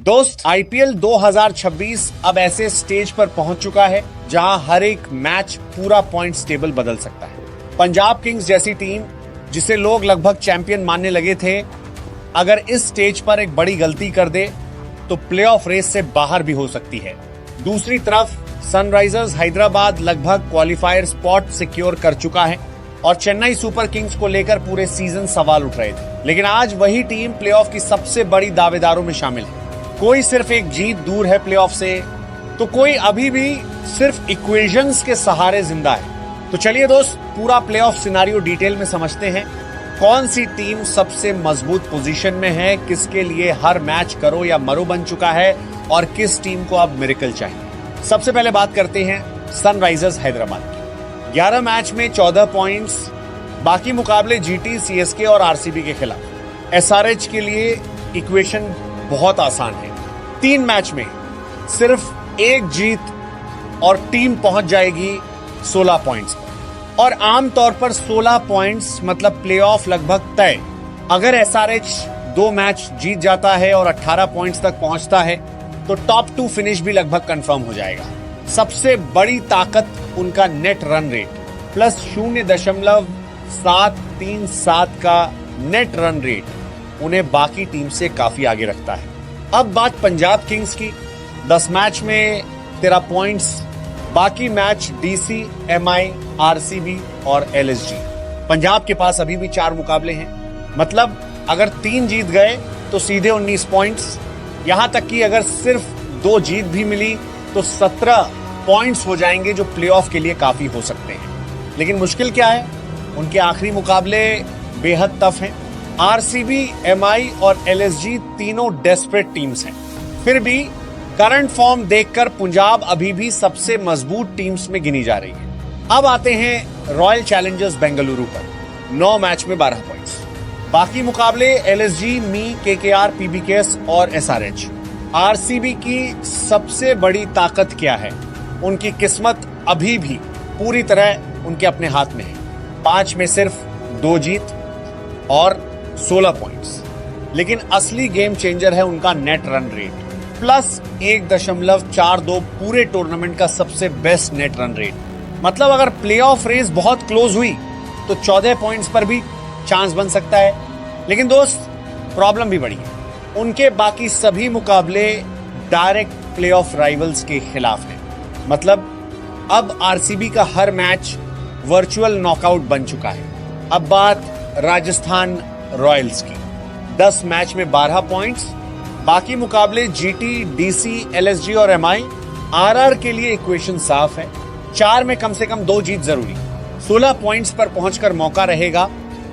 दोस्त, आईपीएल 2026 अब ऐसे स्टेज पर पहुंच चुका है जहां हर एक मैच पूरा पॉइंट्स टेबल बदल सकता है। पंजाब किंग्स जैसी टीम, जिसे लोग लगभग चैंपियन मानने लगे थे, अगर इस स्टेज पर एक बड़ी गलती कर दे तो प्लेऑफ रेस से बाहर भी हो सकती है। दूसरी तरफ सनराइजर्स हैदराबाद लगभग क्वालिफायर स्पॉट सिक्योर कर चुका है और चेन्नई सुपर किंग्स को लेकर पूरे सीजन सवाल उठ रहे थे, लेकिन आज वही टीम प्लेऑफ की सबसे बड़ी दावेदारों में शामिल है। कोई सिर्फ एक जीत दूर है प्लेऑफ से, तो कोई अभी भी सिर्फ इक्वेशंस के सहारे जिंदा है। तो चलिए दोस्त, पूरा प्लेऑफ सिनारियो डिटेल में समझते हैं। कौन सी टीम सबसे मजबूत पोजीशन में है, किसके लिए हर मैच करो या मरो बन चुका है और किस टीम को अब मिरेकल चाहिए। सबसे पहले बात करते हैं सनराइजर्स हैदराबाद की। 11 मैच में 14 पॉइंट्स, बाकी मुकाबले जीटी, सीएसके और आरसीबी के खिलाफ। एसआरएच के लिए इक्वेशन बहुत आसान है। 3 मैच में सिर्फ एक जीत और टीम पहुंच जाएगी 16 पॉइंट्स पर, और आमतौर पर 16 पॉइंट्स मतलब प्लेऑफ लगभग तय। अगर एसआरएच 2 मैच जीत जाता है और 18 पॉइंट्स तक पहुंचता है तो टॉप 2 फिनिश भी लगभग कंफर्म हो जाएगा। सबसे बड़ी ताकत उनका नेट रन रेट प्लस 0.737 का नेट रन रेट उन्हें बाकी टीम से काफी आगे रखता है। अब बात पंजाब किंग्स की। 10 मैच में 13 पॉइंट्स, बाकी मैच डीसी, एमआई, आरसीबी और एलएसजी। पंजाब के पास अभी भी 4 मुकाबले हैं, मतलब अगर 3 जीत गए तो सीधे 19 पॉइंट्स। यहां तक कि अगर सिर्फ 2 जीत भी मिली तो 17 पॉइंट्स हो जाएंगे, जो प्लेऑफ के लिए काफी हो सकते हैं। लेकिन मुश्किल क्या है, उनके आखिरी मुकाबले बेहद टफ हैं। आरसीबी, एमआई और एलएसजी तीनों डेस्परेट टीम्स हैं। फिर भी करंट फॉर्म देखकर पंजाब अभी भी सबसे मजबूत टीम्स में गिनी जा रही है। अब आते हैं रॉयल चैलेंजर्स बेंगलुरु पर। 9 मैच में 12 पॉइंट्स, बाकी मुकाबले एलएसजी, मी, केकेआर, पीबीकेएस और एसआरएच। आरसीबी की सबसे बड़ी ताकत क्या है? उनकी किस्मत अभी भी पूरी तरह उनके अपने हाथ में है। 5 में सिर्फ 2 जीत और 16 पॉइंट्स। लेकिन असली गेम चेंजर है उनका नेट रन रेट प्लस 1.42, पूरे टूर्नामेंट का सबसे बेस्ट नेट रन रेट। मतलब अगर प्लेऑफ रेस बहुत क्लोज हुई तो 14 पॉइंट्स पर भी चांस बन सकता है। लेकिन दोस्त, प्रॉब्लम भी बड़ी है, उनके बाकी सभी मुकाबले डायरेक्ट प्लेऑफ राइवल्स के खिलाफ हैं। मतलब अब आरसीबी का हर मैच वर्चुअल नॉकआउट बन चुका है। अब बात राजस्थान रॉयल्स की। 10 मैच में 12 पॉइंट्स, बाकी मुकाबले जीटी, डीसी, एलएसजी और एमआई। आरआर के लिए इक्वेशन साफ है, 4 में कम से कम 2 जीत जरूरी। 16 पॉइंट्स पर पहुंचकर मौका रहेगा,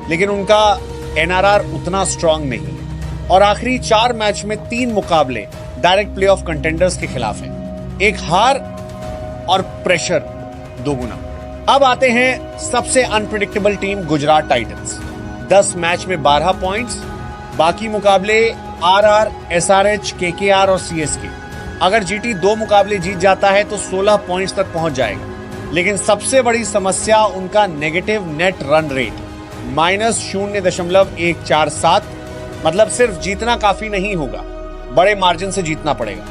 लेकिन उनका एनआरआर उतना स्ट्रांग नहीं है। और आखिरी 4 मैच में 3 मुकाबले डायरेक्ट प्लेऑफ कंटेंडर्स के खिलाफ है। एक हार और प्रेशर 2 गुना। अब आते हैं सबसे unpredictable team Gujarat Titans. 10 match में 12 पॉइंट्स, बाकी मुकाबले आरआर, एसआरएच, केकेआर और सीएसके। अगर जीटी 2 मुकाबले जीत जाता है तो 16 पॉइंट्स तक पहुंच जाएगा। लेकिन सबसे बड़ी समस्या उनका नेगेटिव नेट रन रेट -0.147। मतलब सिर्फ जीतना काफी नहीं होगा, बड़े मार्जिन से जीतना पड़ेगा।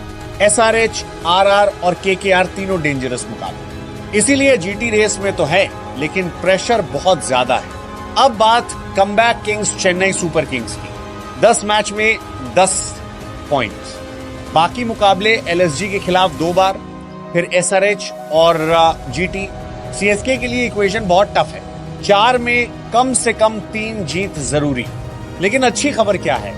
एसआरएच, आरआर और केकेआर तीनों डेंजरस मुकाबले, इसीलिए जीटी रेस में तो है, लेकिन प्रेशर बहुत ज्यादा है। अब बात comeback Kings Chennai super Kings की। 10 मैच में 10 पॉइंट्स, बाकी मुकाबले एलएसजी के खिलाफ 2 बार, फिर एसआरएच और जीटी। सीएसके के लिए इक्वेशन बहुत टफ है, 4 में कम से कम 3 जीत जरूरी। लेकिन अच्छी खबर क्या है,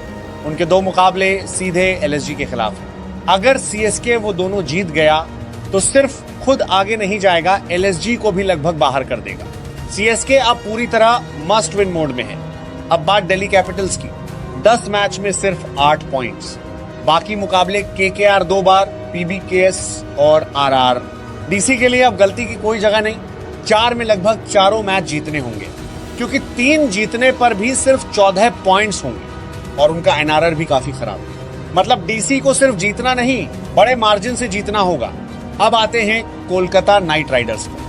उनके 2 मुकाबले सीधे एलएसजी के खिलाफ है। अगर सीएसके वो दोनों जीत गया तो सिर्फ खुद आगे नहीं जाएगा, एलएसजी को भी लगभग बाहर कर देगा। सीएसके अब पूरी तरह मस्ट विन मोड में है। अब बात दिल्ली कैपिटल्स की। 10 मैच में सिर्फ 8 पॉइंट्स, बाकी मुकाबले केकेआर 2 बार, पीबीकेएस और आरआर। डीसी के लिए अब गलती की कोई जगह नहीं, 4 में लगभग चारों मैच जीतने होंगे, क्योंकि 3 जीतने पर भी सिर्फ 14 पॉइंट्स होंगे और उनका एनआरआर भी काफी खराब है। मतलब डीसी को सिर्फ जीतना नहीं, बड़े मार्जिन से जीतना होगा। अब आते हैं कोलकाता नाइट राइडर्स पर।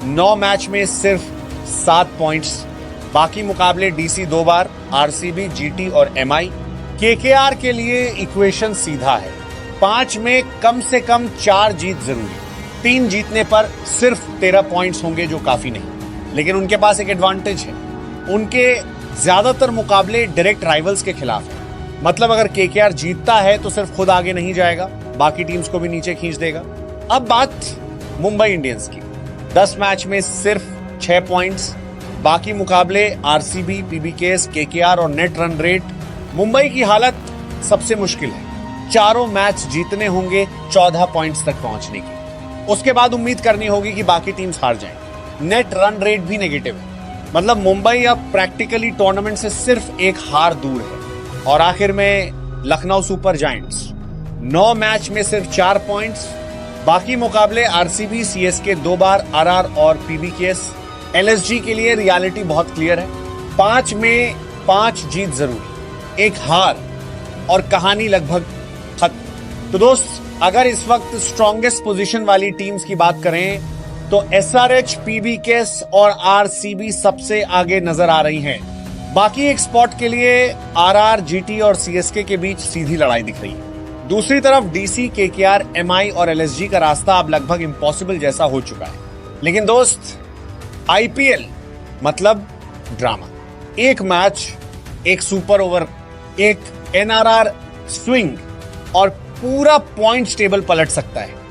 9 मैच में सिर्फ 7 पॉइंट्स, बाकी मुकाबले डीसी 2 बार, आरसीबी, जीटी और एमआई। केकेआर के लिए इक्वेशन सीधा है, 5 में कम से कम 4 जीत जरूरी, 3 जीतने पर सिर्फ 13 पॉइंट्स होंगे जो काफी नहीं। लेकिन उनके पास एक एडवांटेज है, उनके ज्यादातर मुकाबले डायरेक्ट राइवल्स के खिलाफ है। मतलब अगर केकेआर जीतता है तो सिर्फ खुद आगे नहीं जाएगा, बाकी टीम्स को भी नीचे खींच देगा। अब बात मुंबई इंडियंस की, 10 मैच में सिर्फ 6 पॉइंट्स, बाकी मुकाबले आरसीबी, पीबीकेएस, केकेआर और नेट रन रेट। मुंबई की हालत सबसे मुश्किल है, चारों मैच जीतने होंगे 14 पॉइंट्स तक पहुंचने की, उसके बाद उम्मीद करनी होगी कि बाकी टीम्स हार जाएं। नेट रन रेट भी नेगेटिव है, मतलब मुंबई अब प्रैक्टिकली टूर्नामेंट से सिर्फ एक हार दूर है। और आखिर में लखनऊ सुपर जायंट्स, 9 मैच में सिर्फ 4 पॉइंट्स, बाकी मुकाबले आरसीबी, सीएसके 2 बार, आरआर और पीबीकेएस। एलएसजी के लिए रियलिटी बहुत क्लियर है, 5 में 5 जीत जरूरी, एक हार और कहानी लगभग खत्म। तो दोस्त, अगर इस वक्त स्ट्रॉन्गेस्ट पोजीशन वाली टीम्स की बात करें तो एसआरएच, पीबीकेएस और आरसीबी सबसे आगे नजर आ रही हैं। बाकी एक स्पॉट के लिए आरआर, जीटी और सीएसके के बीच सीधी लड़ाई दिख रही है। दूसरी तरफ डीसी, केकेआर, एमआई और एलएसजी का रास्ता अब लगभग इम्पॉसिबल जैसा हो चुका है। लेकिन दोस्त, आईपीएल मतलब ड्रामा, एक मैच, एक सुपर ओवर, एक एनआरआर स्विंग और पूरा पॉइंट्स टेबल पलट सकता है।